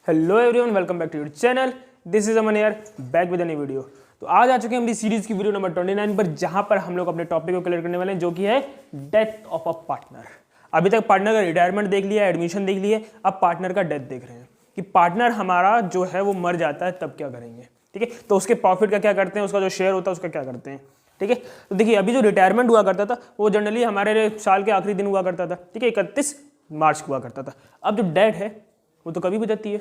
Hello everyone, welcome back to your channel. This is Aman यार, back with a new video. तो आज आ चुके हैं हमारी सीरीज की वीडियो नंबर 29 पर, जहां पर हम लोग अपने टॉपिक को क्लियर करने वाले हैं, जो कि है डेथ ऑफ अ पार्टनर। अभी तक पार्टनर का रिटायरमेंट देख लिया, एडमिशन देख लिया, अब पार्टनर का डेथ देख रहे हैं कि पार्टनर हमारा जो है वो मर जाता है तब क्या करेंगे। ठीक है, तो उसके प्रॉफिट का क्या करते हैं, उसका जो शेयर होता है उसका क्या करते हैं। ठीक है, तो देखिए अभी जो रिटायरमेंट हुआ करता था वो जनरली हमारे साल के आखिरी दिन हुआ करता था। ठीक है, 31 मार्च हुआ करता था। अब जो डेथ है वो तो कभी भी जाती है,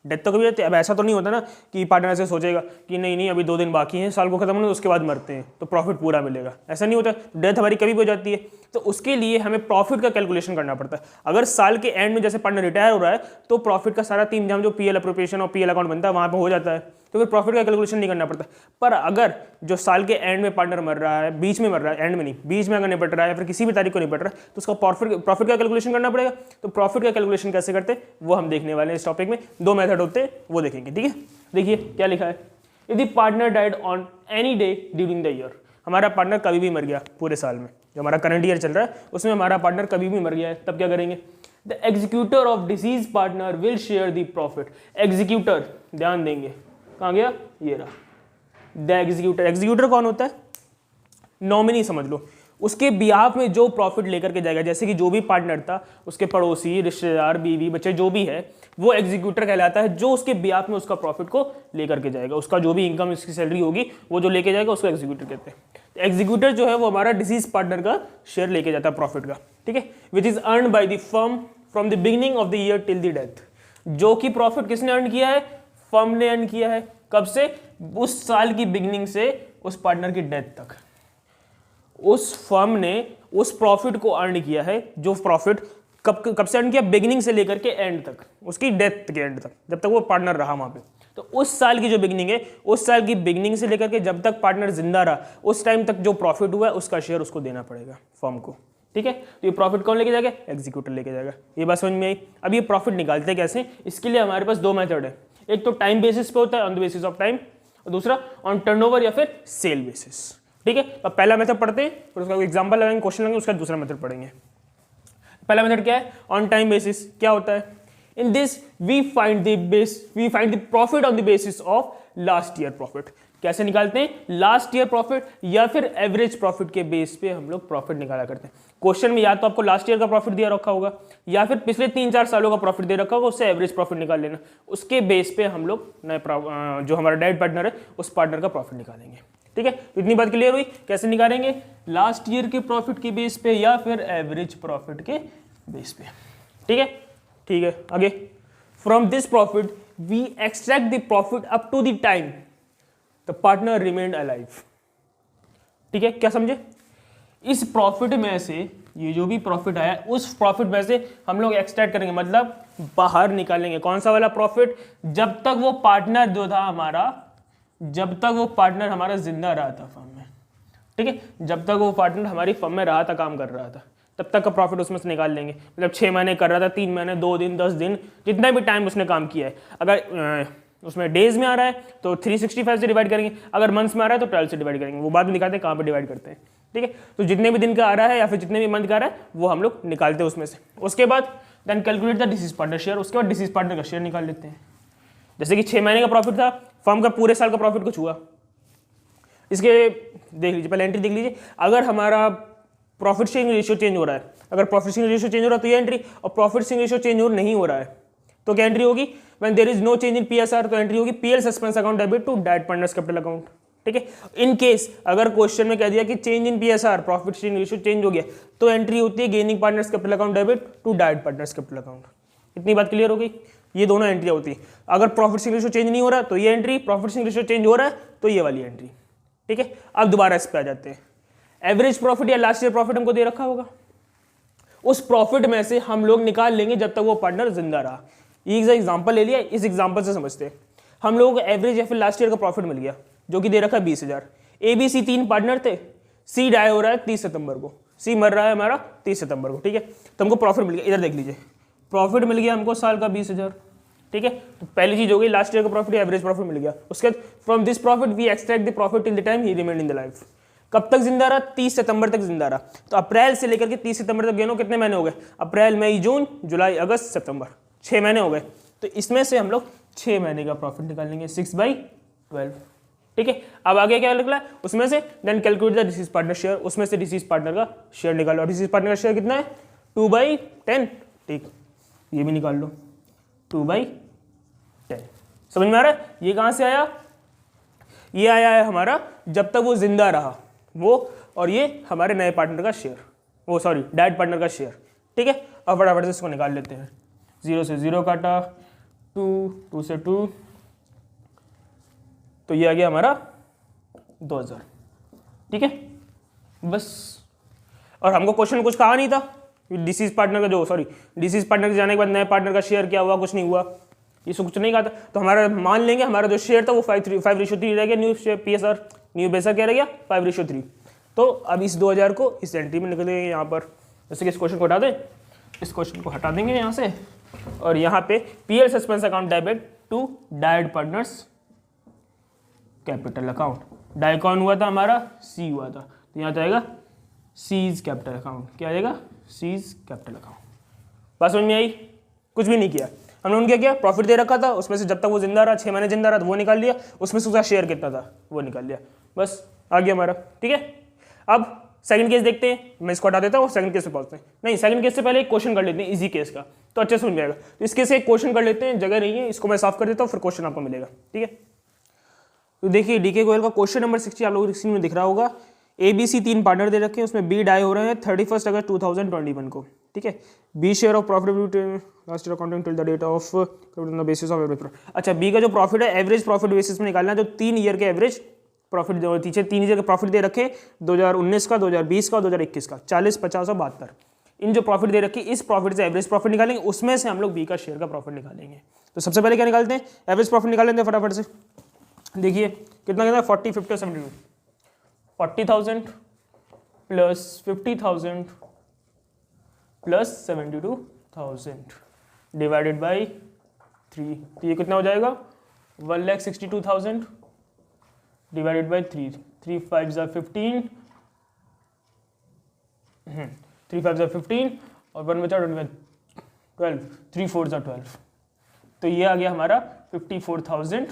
डेथ तो कभी जाती है। अब ऐसा तो नहीं होता ना कि पार्टनर ऐसे सोचेगा कि नहीं नहीं अभी 2 दिन बाकी हैं, साल को खत्म होने उसके बाद मरते हैं तो प्रॉफिट पूरा मिलेगा, ऐसा नहीं होता। डेथ हमारी कभी भी हो जाती है, तो उसके लिए हमें प्रॉफिट का कैलकुलेशन करना पड़ता है। अगर साल के एंड में जैसे पार्टनर रिटायर हो रहा है तो प्रॉफिट का सारा तीन जाम जो पीएल अप्रोप्रिएशन और पीएल अकाउंट बनता है वहाँ पर हो जाता है, तो फिर प्रॉफिट का कैलकुलेशन नहीं करना पड़ता। पर अगर जो साल के एंड में पार्टनर मर रहा है, बीच में मर रहा है, एंड में नहीं, बीच में अगर निपट रहा है या फिर किसी भी तारीख को निपट रहा है, तो उसका प्रॉफिट का कैलकुलेशन करना पड़ेगा। तो प्रॉफिट का कैलकुलेशन कैसे करते हैं वो हम देखने वाले हैं इस टॉपिक में। 2 मेथड होते हैं वो देखेंगे। ठीक है, देखिए क्या लिखा है। यदि partner died on any day during the year, हमारा पार्टनर कभी भी मर गया पूरे साल में, जो हमारा करंट ईयर चल रहा है उसमें हमारा पार्टनर कभी भी मर गया है, तब क्या करेंगे। The executor of disease partner will share the profit. Executor, ध्यान देंगे, कहाँ गया, ये रहा द एग्जीक्यूटर। एग्जीक्यूटर कौन होता है, नॉमिनी समझ लो। उसके बिहाफ में जो प्रॉफिट लेकर के जाएगा, जैसे कि जो भी पार्टनर था उसके पड़ोसी, रिश्तेदार, बीवी, बच्चे जो भी है वो एग्जीक्यूटर कहलाता है, जो उसके बिहाफ में उसका प्रॉफिट को लेकर के जाएगा। उसका जो भी इनकम, उसकी सैलरी होगी वो जो लेके जाएगा उसको एग्जीक्यूटर कहते हैं। एग्जीक्यूटर जो है वो हमारा डिसीज पार्टनर का शेयर लेके जाता है प्रॉफिट का। ठीक है, which is earn by the firm from the beginning of the year till the death. जो कि प्रॉफिट किसने अर्न किया है, फर्म ने अर्न किया है। कब से, उस साल की बिगिनिंग से उस पार्टनर की डेथ तक उस फर्म ने उस प्रॉफिट को अर्न किया है। जो प्रॉफिट कब से अर्न किया, बिगिनिंग से लेकर के एंड तक, उसकी डेथ के एंड तक, जब तक वो पार्टनर रहा वहां पे। तो उस साल की जो बिगिनिंग है, उस साल की बिगिनिंग से लेकर के जब तक पार्टनर जिंदा रहा उस टाइम तक जो प्रॉफिट हुआ है उसका शेयर उसको देना पड़ेगा फर्म को। ठीक है, तो ये प्रॉफिट कौन लेके जाएगा, एग्जीक्यूटर लेके जाएगा। ये बात समझ में आई। अब ये प्रॉफिट निकालते कैसे, इसके लिए हमारे पास 2 मेथड है। एक तो टाइम बेसिस पे होता है, on the basis of time, और दूसरा ऑन टर्नओवर या फिर सेल बेसिस। ठीक है, तो पहला मेथड पढ़ते हैं, फिर उसका एग्जांपल लगाएंगे, क्वेश्चन लगाएंगे, उसका दूसरा मेथड पढ़ेंगे। पहला मेथड क्या है, ऑन टाइम बेसिस। क्या होता है, in this we find the profit on the basis of last year profit. कैसे निकालते हैं, लास्ट ईयर प्रॉफिट या फिर एवरेज प्रॉफिट के बेस पे हम लोग प्रॉफिट निकाला करते हैं। क्वेश्चन में या तो आपको लास्ट ईयर का प्रॉफिट दिया रखा होगा या फिर पिछले 3-4 सालों का प्रॉफिट दे रखा होगा, उससे एवरेज प्रॉफिट निकाल लेना। उसके बेस पे हम लोग नए जो हमारा डेट पार्टनर है उस पार्टनर का प्रॉफिट निकालेंगे। ठीक है, तो इतनी बात क्लियर हुई। कैसे निकालेंगे, लास्ट ईयर के प्रॉफिट के बेस पे या फिर एवरेज प्रॉफिट के बेस पे। ठीक है, आगे। From this profit we extract the profit up to the time the partner remained alive. ठीक है, क्या समझे, इस प्रॉफिट में से ये जो भी प्रॉफिट आया उस प्रॉफिट में से हम लोग एक्सट्रैक्ट करेंगे, मतलब बाहर निकालेंगे। कौन सा वाला प्रॉफिट, जब तक वो पार्टनर जो था हमारा, जब तक वो पार्टनर हमारा जिंदा रहा था फर्म में। ठीक है, जब तक वो पार्टनर हमारी फर्म में रहा था, काम कर रहा था, तब तक का प्रॉफिट उसमें से निकाल लेंगे। मतलब 6 महीने कर रहा था, 3 महीने, 2 दिन, 10 दिन, जितना भी टाइम उसने काम किया है। अगर उसमें डेज में आ रहा है तो 365 से डिवाइड करेंगे, अगर मंथ्स में आ रहा है तो 12 से डिवाइड करेंगे। वो बाद में दिखाते हैं कहाँ पे डिवाइड करते हैं। ठीक है, तो जितने भी दिन का आ रहा है या फिर जितने भी मंथ का आ रहा है वो हम लोग निकालते हैं उसमें से। उसके बाद then calculate the deceased partner share. उसके बाद डिसीज पार्टनर का शेयर निकाल लेते हैं। जैसे कि 6 महीने का प्रॉफिट था, फर्म का पूरे साल का प्रॉफिट कुछ हुआ, इसके देख लीजिए, पहले एंट्री देख लीजिए। अगर हमारा प्रॉफिट शेयरिंग रेशियो चेंज हो रहा है, अगर प्रॉफिट शेयरिंग रेशियो चेंज हो रहा है तो ये एंट्री, और प्रॉफिट शेयरिंग रेशियो चेंज नहीं हो रहा है तो क्या एंट्री होगी, when there is no change in PSR, तो एंट्री होगी PL suspense account debit to direct partners capital account. ठीक है, इन केस अगर क्वेश्चन में कह दिया कि change in PSR, profit sharing ratio change हो गया, तो एंट्री होती है gaining partners capital account debit to direct partners capital account. इतनी बात क्लियर हो गई। ये दोनों एंट्री होती है। अगर प्रॉफिट शेयरिंग रेशियो चेंज नहीं हो रहा तो ये entry, profit sharing ratio change हो रहा है तो ये वाली एंट्री। ठीक है, अब दोबारा इस पे आ जाते हैं। एवरेज प्रॉफिट या लास्ट ईयर प्रॉफिट हमको दे रखा होगा, उस प्रॉफिट में से हम लोग निकाल लेंगे जब तक वो पार्टनर जिंदा रहा। ये एग्जांपल ले लिया, इस एग्जांपल से समझते हैं। हम लोगों को एवरेज या फिर लास्ट ईयर का प्रॉफिट मिल गया जो कि दे रखा है 20,000। ABC 3 पार्टनर थे, सी डाई हो रहा है 30 सितंबर को, सी मर रहा है हमारा 30 सितंबर को। ठीक है, तो हमको प्रॉफिट मिल गया, इधर देख लीजिए, प्रॉफिट मिल गया हमको साल का 20,000। ठीक है, तो पहली चीज हो गई लास्ट ईयर का प्रॉफिट, एवरेज प्रॉफिट मिल गया। उसके बाद from this profit we extract the profit till the time he remained in the life. कब तक जिंदा रहा, 30 सितंबर तक जिंदा रहा। तो अप्रैल से लेकर के 30 सितंबर तक गिनो कितने महीने हो गए, अप्रैल, मई, जून, जुलाई, अगस्त, सितंबर, 6 महीने हो गए। तो तो इसमें से हम लोग 6 महीने का प्रॉफिट निकालेंगे 6/12। ठीक है, अब आगे क्या निकला उसमें से then calculate the deceased partner share, उसमें से डिसीज पार्टनर का शेयर निकालो। और डिसीज पार्टनर का शेयर कितना है 2/10। ठीक, ये भी निकाल लो 2/10। समझ में आ रहा है? ये कहाँ से आया? ये आया है हमारा जब तक वो जिंदा रहा वो, और ये हमारे नए पार्टनर का शेयर, वो सॉरी डेड पार्टनर का शेयर। ठीक है, अब फटाफट से इसको निकाल लेते हैं। 0 से 0 काटा, 2 से 2, तो ये आ गया हमारा 2000। ठीक है, बस। और हमको क्वेश्चन कुछ कहा नहीं था डिसीज पार्टनर का, जो सॉरी डिसीज पार्टनर के जाने के बाद नए पार्टनर का शेयर क्या हुआ, कुछ नहीं हुआ, ये कुछ नहीं कहा था। तो हमारा मान लेंगे हमारा जो शेयर था वो 5:3 रह गया, न्यू शेयर PSR न्यू बेसर क्या रह गया 5:3। तो अब इस 2000 को इस एंट्री में निकलेंगे यहाँ पर, जैसे कि इस क्वेश्चन को हटा दें, इस क्वेश्चन को हटा देंगे यहाँ से, और यहाँ पे PL suspense account debit to died partners capital account. Die कौन हुआ था हमारा? C हुआ था, तो यहाँ जाएगा सीज कैपिटल अकाउंट। क्या आ जाएगा? Seize capital account. बात समझ में आई? कुछ भी नहीं किया हमने। उनके क्या प्रॉफिट दे रखा था, उसमें से जब तक वो जिंदा रहा 6 महीने जिंदा रहा तो वो निकाल लिया, उसमें से उसका शेयर कितना था वो निकाल लिया, बस आ गया हमारा। ठीक है, अब सेकंड केस देखते हैं। मैं इसको हटा देता हूँ, सेकंड केस पे पहुंचते हैं। नहीं, सेकंड केस से पहले एक क्वेश्चन कर लेते हैं इजी केस का, तो अच्छे से समझ जाएगा। तो इस केस से एक क्वेश्चन कर लेते हैं, जगह नहीं है, इसको मैं साफ कर देता हूँ, फिर क्वेश्चन आपको मिलेगा। ठीक है, तो देखिए DK गोयल का क्वेश्चन नंबर 60 आप लोगों को स्क्रीन में दिख रहा होगा। ABC 3 पार्टनर दे रखे हैं, उसमें B डाई हो रहे हैं 31 अगस्त 2021 को। ठीक है, B share of profitability last year accounting till the date of basis of average. अच्छा, B का जो प्रॉफिट है एवरेज प्रॉफिट बेसिस में निकालना है, जो 3 ईयर के एवरेज प्रॉफिट जो पीछे 3 ईयर के प्रॉफिट दे रखे 2019 का, 2020 का, 2021 का, 40, 50 और 72। इन जो प्रॉफिट दे रखी इस प्रॉफिट से एवरेज प्रॉफिट निकालेंगे, उसमें से हम लोग B का शेयर का प्रॉफिट निकालेंगे। तो सबसे पहले क्या निकालते हैं? एवरेज प्रॉफिट निकाल लेते हैं फटाफट से। देखिए कितना कितना 40, 50 और 72। 40,000 प्लस 50,000 प्लस 72,000 डिवाइडेड बाई 3, तो ये कितना हो जाएगा 1,62,000 डिवाइडेड बाई 3, 3 5 ज़ा 15, 3 5 ज़ा 15 और 1 बचा 12, 3 4 ज़ा 12, तो ये आ गया हमारा 54,000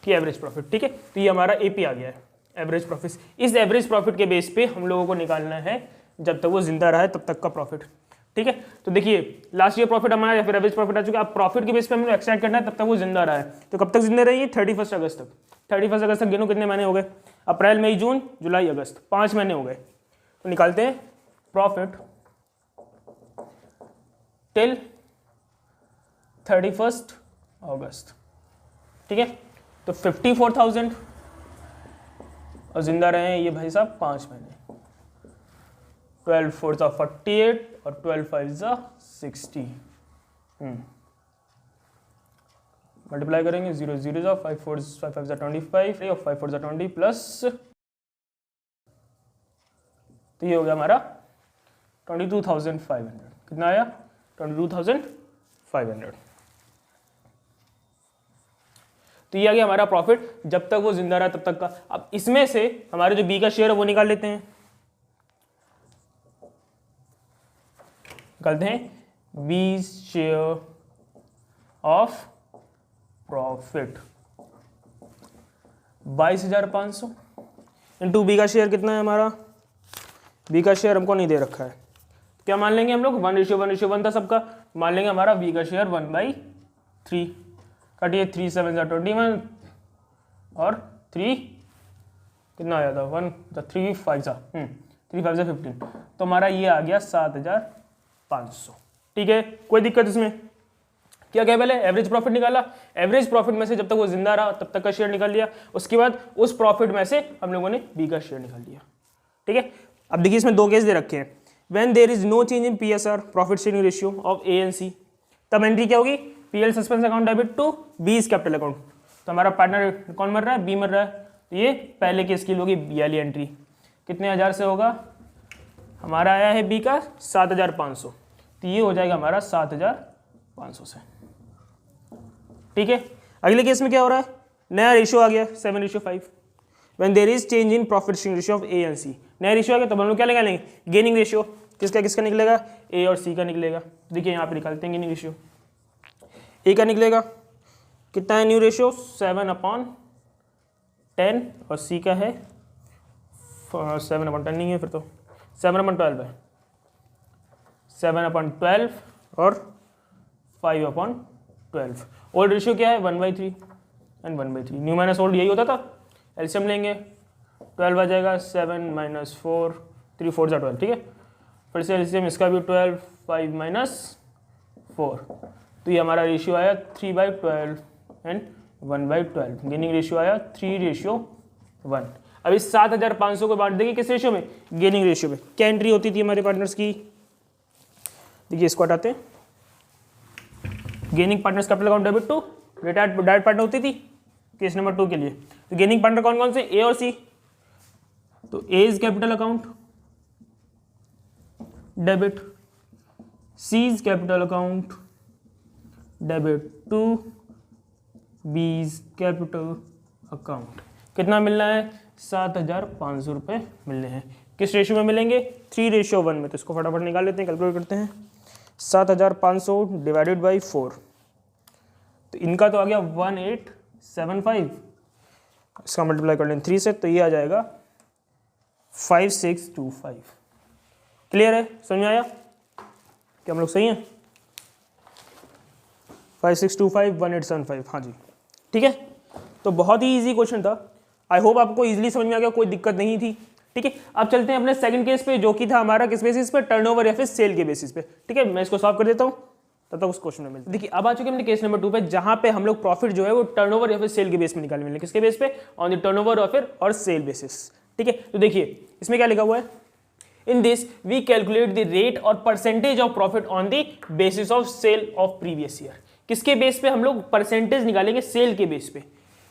की एवरेज प्रॉफिट। ठीक है, तो ये हमारा AP आ गया है एवरेज प्रॉफिट। इस एवरेज प्रॉफिट के बेस पे हम लोगों को निकालना है जब तक वो जिंदा रहा है तब तक का प्रॉफिट। ठीक है, तो देखिए लास्ट ईयर प्रॉफिट हमारा या फिर एवरेज प्रॉफिट आ चुका है। अब प्रॉफिट के बेस पे हम लोग एक्सट्रैक्ट करना है तब तक वो जिंदा रहा है, तो कब तक जिंदा रहेगी 31 अगस्त तक। 31 अगस्त तक गिनो कितने महीने हो गए? अप्रैल, मई, जून, जुलाई, अगस्त, 5 महीने हो गए। तो निकालते हैं प्रॉफिट टिल 31 अगस्त। ठीक है, तो 54,000 और जिंदा रहे हैं ये भाई साहब 5 महीने। 12 4 ज़ा 48 और 12 5 ज़ा 60। मल्टीप्लाई करेंगे 0 0 ज़ा 5 4 5 5 ज़ा 25 और 5 4 ज़ा 20 प्लस, तो ये हो गया हमारा 22,500। कितना आया? 22,500। तो ये आ गया हमारा प्रॉफिट जब तक वो जिंदा रहा तब तक का। अब इसमें से हमारे जो B का शेयर है वो निकाल लेते हैं। निकालते हैं B share of profit 22,500 into B का शेयर कितना है हमारा? B का शेयर हमको नहीं दे रखा है, क्या मान लेंगे हम लोग? 1:1:1 था सबका, मान लेंगे हमारा B का शेयर 1/3। कटिए 3 7 ज़ा 21 और 3 कितना आया था 1 3 5 ज़ा 3 5 ज़ा 15, तो हमारा ये आ गया 7,500। ठीक है, कोई दिक्कत इसमें? क्या क्या पहले एवरेज प्रॉफिट निकाला, एवरेज प्रॉफिट में से जब तक वो जिंदा रहा तब तक का शेयर निकाल लिया, उसके बाद उस प्रॉफिट में से हम लोगों ने B का शेयर निकाल लिया। ठीक है, अब देखिए इसमें 2 केस दे रखे हैं। When there is no change in PSR profit sharing ratio of A and C, तब एंट्री क्या होगी? PL suspense account debit to B's capital account. तो हमारा पार्टनर कौन मर रहा है? B मर रहा है, तो ये पहले केस की होगी B वाली एंट्री। कितने हज़ार से होगा? हमारा आया है B का 7,500, तो ये हो जाएगा हमारा 7,500 से। ठीक है, अगले केस में क्या हो रहा है? नया रेशियो आ गया 7:5। When there is change in profit sharing ratio of A and C, नया रेशियो आ गया, तब हम लोग क्या निकालेंगे? Gaining ratio. किसका किसका निकलेगा? A और C का निकलेगा। देखिए यहाँ पे निकालते हैं गेनिंग रेशियो। ए का निकलेगा कितना है न्यू रेशियो 7/10 और सी का है 7/10 नहीं है फिर तो 7/12 है 7/12 और 5/12। ओल्ड रेशियो क्या है 1/3 एंड 1/3। न्यू माइनस ओल्ड यही होता था। एलसीएम लेंगे 12 आ जाएगा 7 - 4 3 4 12 ठीक है। फिर से एलसीएम इसका भी 12 5 - 4 तो ये हमारा रेशियो आया 3/12 एंड 1/12। गेनिंग रेशियो आया 3:1। अभी 7500 को बांट देंगे किस रेशियो में गेनिंग रेशियो में। क्या एंट्री होती थी हमारे पार्टनर्स की देखिए इसको हटाते हैं। Gaining partners capital account debit to direct partner होती थी केस नंबर 2 के लिए। तो गेनिंग पार्टनर कौन कौन से ए और सी। तो A is capital account debit C is capital account debit to B is capital account. कितना मिलना है 7500 रुपये मिलने हैं। किस रेशियो में मिलेंगे 3:1 में। तो इसको फटाफट निकाल लेते हैं कैलकुलेट करते हैं। 7500 डिवाइडेड बाई 4 तो इनका तो आ गया 1875। इसका मल्टीप्लाई कर लें 3 से तो ये आ जाएगा 5625। क्लियर है समझ में आया क्या हम लोग सही हैं 5625 1875 हाँ जी ठीक है। तो बहुत ही इजी क्वेश्चन था। आई होप आपको इजीली समझ में आ गया कोई दिक्कत नहीं थी ठीक है। अब चलते हैं अपने सेकंड केस पे जो कि था हमारा किस बेसिस पे टर्नओवर या फिर सेल के बेसिस पे ठीक है। मैं इसको सॉल्व कर देता हूं तब तक उस क्वेश्चन में मिलते। देखिए अब आ चुके हैं केस नंबर 2 पे जहां पे हम लोग प्रॉफिट जो है वो टर्नओवर या फिर सेल के बेस में निकालने वाले। किसके बेस पे ऑन द टर्नओवर और फिर और सेल बेसिस ठीक है। तो देखिए इसमें क्या लिखा हुआ है in this we calculate the rate और percentage of profit on the basis of sale of previous year. किसके बेस पे हम लोग परसेंटेज निकालेंगे सेल के बेस पे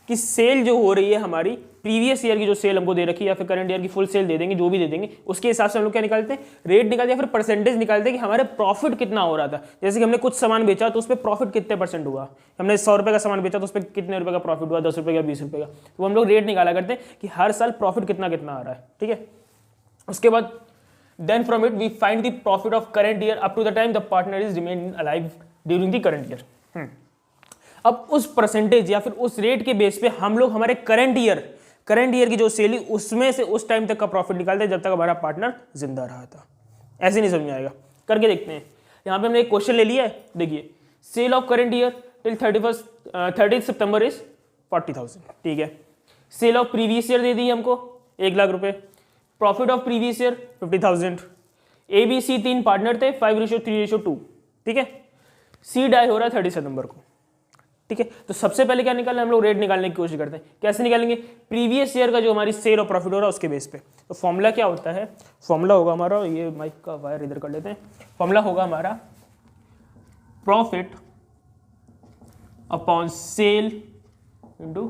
कि सेल जो हो रही है हमारी प्रीवियस ईयर की जो सेल हमको दे रखी है या फिर करंट ईयर की फुल सेल दे देंगे जो भी दे देंगे उसके हिसाब से हम लोग क्या निकालते हैं रेट निकालते हैं या फिर परसेंटेज निकालते हैं कि हमारे प्रॉफिट कितना हो रहा था। जैसे कि हमने कुछ सामान बेचा तो उस पर प्रॉफिट कितने % हुआ। हमने 100 रुपये का सामान बेचा तो उस पर कितने रुपये का प्रॉफिट हुआ 10 रुपये का 20 रुपये का। तो हम लोग रेट निकाला करते हैं कि हर साल प्रॉफिट कितना कितना आ रहा है ठीक है। उसके बाद then from it we find the profit of current year up to the time the partner is remain alive during the current year. अब उस परसेंटेज या फिर उस रेट के बेस पे हम लोग हमारे करंट ईयर की जो सेल उसमें से उस टाइम तक का प्रॉफिट निकालते हैं जब तक हमारा पार्टनर जिंदा रहा था। ऐसे नहीं समझ में आएगा करके देखते हैं। यहाँ पे हमने एक क्वेश्चन ले लिया है देखिए sale of current year till 30 सितंबर इज 40,000 ठीक है। सेल ऑफ प्रीवियस ईयर दे दी हमको 1 लाख रुपए। Profit of previous year 50,000। A B C 3 partner थे 5:3:2 ठीक है। सी डाई हो रहा है 30 सितंबर को ठीक है। तो सबसे पहले क्या निकालना हम लोग रेट निकालने की कोशिश करते हैं। कैसे निकालेंगे प्रीवियस ईयर का जो हमारी सेल और प्रॉफिट हो रहा है उसके बेस पे। तो फॉर्मूला क्या होता है फॉर्मूला होगा हमारा ये माइक का वायर इधर कर लेते हैं। फॉर्मूला होगा हमारा प्रॉफिट अपॉन सेल इंटू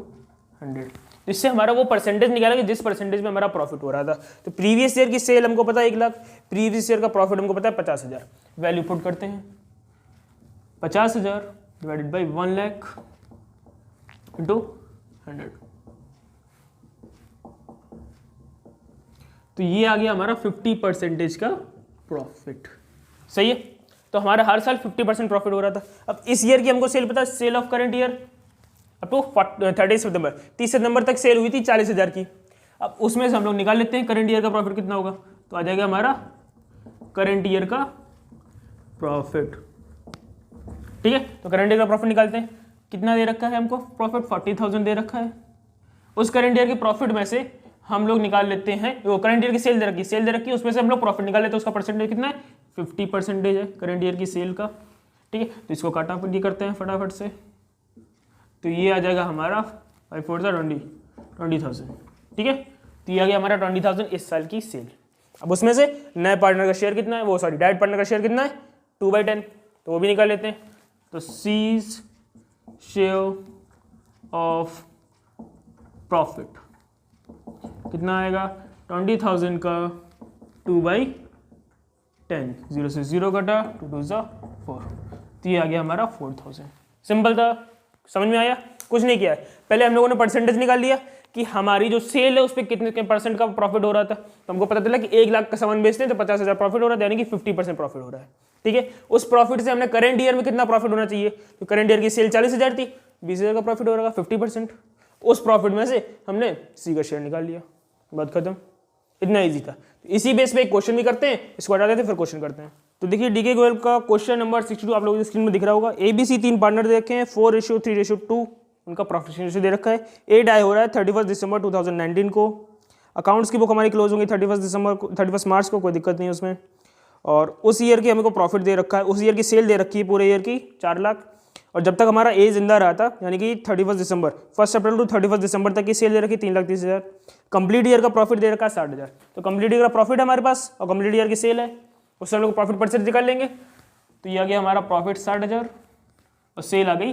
100। तो इससे हमारा वो परसेंटेज निकालेंगे जिस परसेंटेज में हमारा प्रॉफिट हो रहा था। तो प्रीवियस ईयर की सेल हमको पता है 1 लाख। प्रीवियस ईयर का प्रॉफिट हमको पता है 50,000। वैल्यू पुट करते हैं 50,000 डिवाइडेड बाई 1 लाख इंटू 100। तो ये आ गया हमारा 50% का प्रॉफिट सही है। तो हमारा हर साल 50% प्रॉफिट हो रहा था। अब इस ईयर की हमको सेल पता है sale of current year up to 30 सितंबर 30 सितंबर तक सेल हुई थी 40,000 की। अब उसमें से हम लोग निकाल लेते हैं करंट ईयर का प्रॉफिट कितना होगा। तो आ जाएगा हमारा करंट ईयर का प्रॉफिट ठीक है। तो करंट ईयर का प्रॉफिट निकालते हैं। कितना दे रखा है हमको प्रॉफिट 40,000 दे रखा है। उस करंट ईयर के प्रॉफिट में से हम लोग निकाल लेते हैं वो करंट ईयर की सेल दे रखी है उसमें से हम लोग प्रॉफिट निकाल लेते हैं। उसका परसेंटेज कितना है 50% है करंट ईयर की सेल का ठीक है। तो इसको काटापटी करते हैं फटाफट से। तो ये आ जाएगा हमारा 5 4 20,000 ठीक है। तो ये आ गया हमारा 20,000 इस साल की सेल। अब उसमें से नए पार्टनर का शेयर कितना है वो सॉरी डायरेक्ट पार्टनर का शेयर कितना है 2/10 तो वो भी निकाल लेते हैं। तो सीज शेयर ऑफ प्रॉफिट कितना आएगा 20,000 का 2/10 0 से 0 कटा 2 2 4 तो ये आ गया हमारा 4,000। सिंपल था समझ में आया कुछ नहीं किया है। पहले हम लोगों ने परसेंटेज निकाल लिया कि हमारी जो सेल है उस पर कितने % का प्रॉफिट हो रहा था। तो हमको पता चला कि 1 लाख का सामान बेचते हैं तो 50,000 प्रॉफिट हो रहा है यानी कि 50% प्रॉफिट हो रहा है ठीक है। उस प्रॉफिट से हमने करंट ईयर में कितना प्रॉफिट होना चाहिए, तो करंट ईयर की सेल 40,000 थी, 20,000 का प्रॉफिट हो रहा 50%। उस प्रॉफिट में से हमने सी का शेयर निकाल लिया, बात खत्म। इतना ईजी था। इसी बेस पे एक क्वेश्चन भी करते हैं, इसको हटा देते हैं फिर क्वेश्चन करते हैं। तो देखिए डीके गोयल का क्वेश्चन नंबर 62 आप लोगों की स्क्रीन में दिख रहा होगा। ABC 3 पार्टनर दे रखे हैं, 4:3:2 उनका प्रॉफिट रेशियो दे रखा है। ए डाई हो रहा है 31 दिसंबर 2019 को। अकाउंट्स की बुक हमारी क्लोज होंगी 31 मार्च को, कोई दिक्कत नहीं है उसमें। और उस ईयर की हमको प्रॉफिट दे रखा है, उस ईयर की सेल दे रखी है पूरे ईयर की 4 लाख। और जब तक हमारा ए जिंदा रहा था यानी कि 31 दिसंबर 1 अप्रैल टू 31 दिसंबर तक की सेल दे रखी 3,30,000। कंप्लीट ईयर का प्रॉफिट दे रखा है 60,000। तो कंप्लीट ईयर का प्रॉफिट है हमारे पास और कंप्लीट ईयर की सेल है, उससे हम लोग प्रॉफिट परसेंटेज निकाल लेंगे। तो ये आ गया हमारा प्रॉफिट 60,000 और सेल आ गई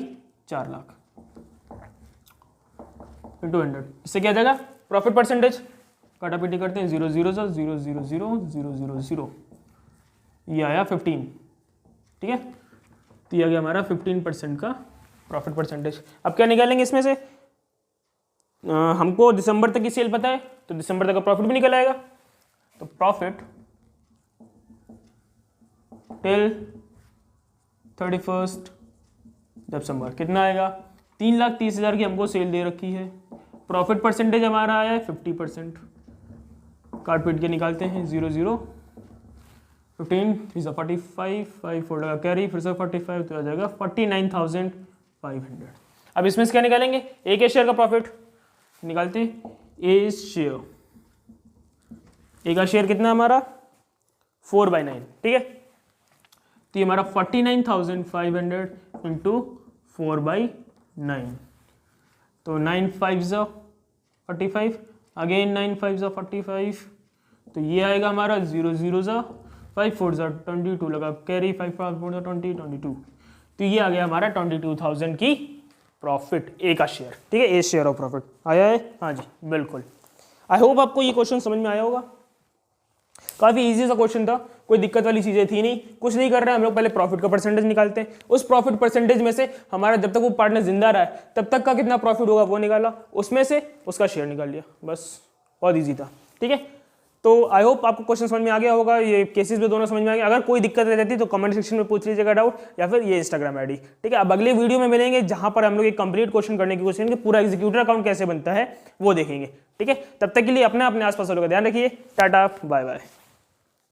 4 लाख इंटू 100। इससे क्या आ जाएगा प्रॉफिट परसेंटेज, काटापीटी करते हैं 0 0 0 0 0 0 0 0 0, ये आया 15, ठीक है। तो ये आ गया हमारा 15% का प्रॉफिट परसेंटेज। अब क्या निकालेंगे इसमें से, हमको दिसंबर तक की सेल पता है तो दिसंबर तक का प्रॉफिट भी निकल आएगा। तो प्रॉफिट टिल 31 दिसंबर कितना आएगा, 3,30,000 की हमको सेल दे रखी है। प्रॉफिट परसेंटेज हमारा आया है 50%, काट पीट के निकालते हैं 0 0 15 3 45 5 4 लगा कैरी, फिर से 45 तो आ जाएगा 49,500। अब इसमें से क्या निकालेंगे, ए के शेयर का प्रॉफिट निकालते हैं। ए शेयर, ए का शेयर कितना हमारा 4/9, ठीक है। तो ये हमारा 49,500 इंटू 4/9, तो 9 5 45, अगेन 9 5 45, तो ये आएगा हमारा 0 0 5 4 22 लगा कैरी, 5 4 20 22, तो ये आ गया हमारा 22,000 की प्रॉफिट ए का शेयर, ठीक है। ए शेयर ऑफ प्रॉफिट आया है, हाँ जी बिल्कुल। आई होप आपको ये क्वेश्चन समझ में आया होगा। काफ़ी इजी सा क्वेश्चन था, कोई दिक्कत वाली चीज़ें थी नहीं। कुछ नहीं कर रहे हैं हम लोग, पहले प्रॉफिट का परसेंटेज निकालते हैं। उस प्रॉफिट परसेंटेज में से हमारा जब तक वो पार्टनर जिंदा रहा है तब तक का कितना प्रॉफिट होगा वो निकाला, उसमें से उसका शेयर निकाल लिया, बस बहुत ईजी था, ठीक है। तो आई होप आपको क्वेश्चन समझ में आ गया होगा, ये केसेस भी दोनों समझ में आ गया। अगर कोई दिक्कत रह जाती तो कमेंट सेक्शन में पूछ लीजिएगा डाउट, या फिर ये इंस्टाग्राम आईडी, ठीक है। अब अगले वीडियो में मिलेंगे जहां पर हम लोग एक कंप्लीट क्वेश्चन करने की कोशिश करेंगे, पूरा एग्जीक्यूटिव अकाउंट कैसे बनता है वो देखेंगे, ठीक है। तब तक के लिए अपने आसपास वालों का ध्यान रखिए। Tata bye bye.